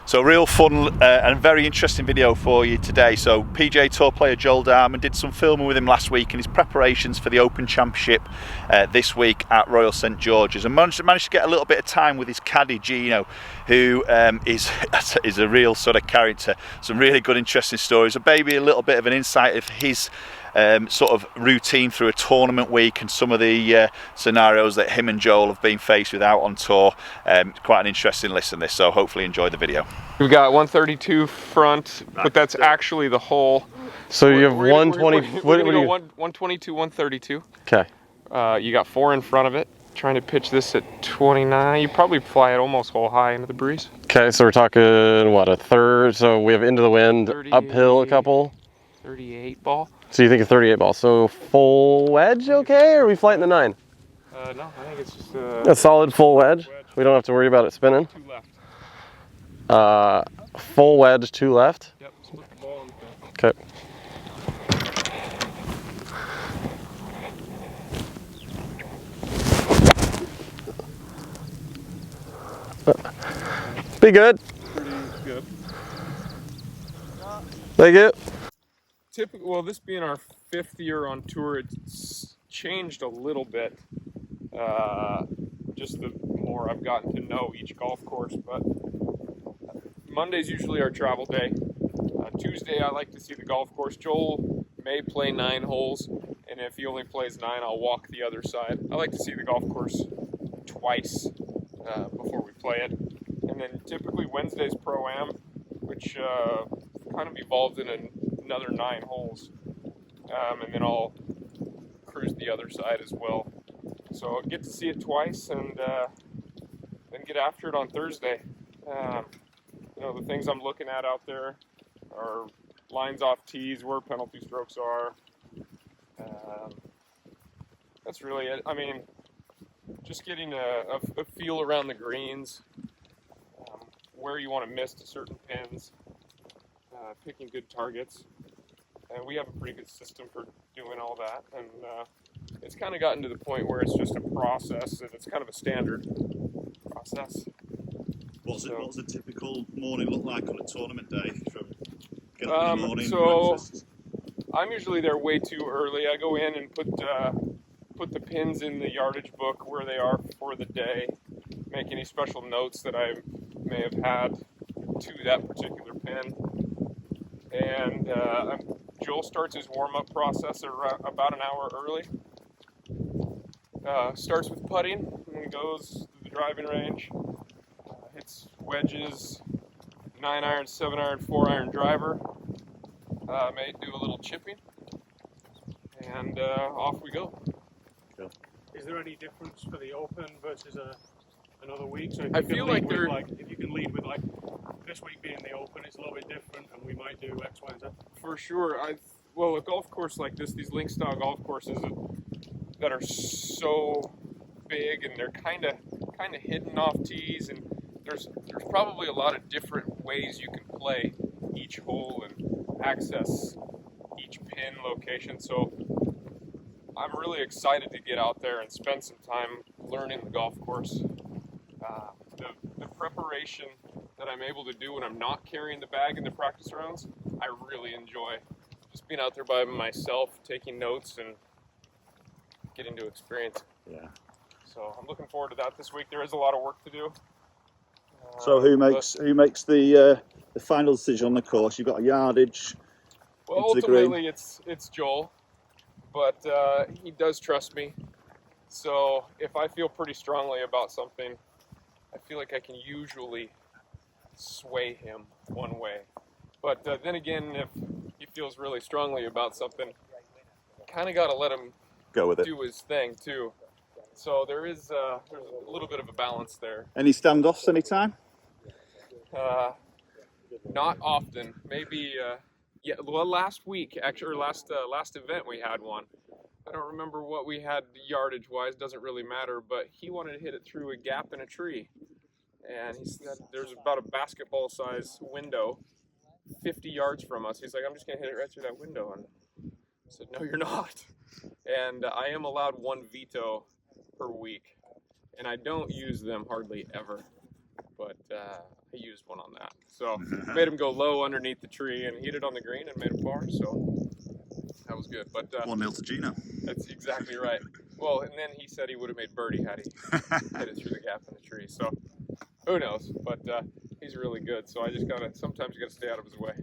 So real fun and very interesting video for you today. So PGA Tour player Joel Dahmen did some filming with him last week in his preparations for the Open Championship this week at Royal St George's, and managed to get a little bit of time with his caddy Geno, who is a real sort of character. Some really good interesting stories, and maybe a little bit of an insight of his sort of routine through a tournament week and some of the scenarios that him and Joel have been faced with out on tour. Quite an interesting listen this, so hopefully enjoy the video. We've got 132 front, but that's actually the hole. So you have 120. We're gonna go 122, 132. Okay. You got 4 in front of it. Trying to pitch this at 29. You probably fly it almost hole high into the breeze. Okay, so we're talking what, a third? So we have into the wind, 30, uphill a couple. 38 ball. So you think a 38 ball? So full wedge, okay? Or are we flighting the 9? No, I think it's just a solid full wedge. We don't have to worry about it spinning. 2 left. Full wedge, 2 left. Yep. Split the ball in the Okay. Be good. Pretty good. Thank you. Typically, well, this being our 5th year on tour, it's changed a little bit. Just the more I've gotten to know each golf course, but Monday's usually our travel day. Tuesday, I like to see the golf course. Joel may play 9 holes, and if he only plays 9, I'll walk the other side. I like to see the golf course twice before we play it. And then typically Wednesday's Pro-Am, which kind of evolved in another 9 holes. And then I'll cruise the other side as well. So I'll get to see it twice, and then get after it on Thursday. You know, the things I'm looking at out there are lines off tees, where penalty strokes are. That's really it. I mean, just getting a feel around the greens, where you want to miss to certain pins, picking good targets. And we have a pretty good system for doing all that. And it's kind of gotten to the point where it's just a process, and it's kind of a standard process. What's a typical morning look like on a tournament day? From get up in the morning, so breakfast? I'm usually there way too early. I go in and put the pins in the yardage book where they are for the day, make any special notes that I may have had to that particular pin. And Joel starts his warm-up process about an hour early. Starts with putting and goes to the driving range. Hits wedges, 9-iron, 7-iron, 4-iron driver. May do a little chipping, and off we go. Cool. Is there any difference for the Open versus another week? So if I you feel can like if you can lead with like this week being the Open, it's a little bit different, and we might do X, Y, and Z. For sure. Well, a golf course like this, these link style golf courses that are so big, and they're kind of hidden off tees, and there's probably a lot of different ways you can play each hole and access each pin location. So I'm really excited to get out there and spend some time learning the golf course. The preparation that I'm able to do when I'm not carrying the bag in the practice rounds, I really enjoy. Just being out there by myself, taking notes, and getting to experience. Yeah. So I'm looking forward to that this week. There is a lot of work to do. So who makes the final decision on the course? You've got a yardage. Well, ultimately it's Joel, but he does trust me. So if I feel pretty strongly about something, I feel like I can usually sway him one way. But then again, if he feels really strongly about something, kind of got to let him Go with it. do his thing too. So there's a little bit of a balance there. Any standoffs anytime? Not often. Maybe well, last week actually, or last event we had one. I don't remember what we had yardage wise, doesn't really matter, but he wanted to hit it through a gap in a tree. And he said there's about a basketball size window 50 yards from us. He's like, I'm just gonna hit it right through that window. And I said, no, you're not. And I am allowed 1 veto per week, and I don't use them hardly ever. But he used one on that. So made him go low underneath the tree and hit it on the green and made a par. So that was good. But 1-0 to Geno. that's exactly right. Well, and then he said he would have made birdie had he hit it through the gap in the tree. So who knows? But he's really good. So I just sometimes you gotta stay out of his way.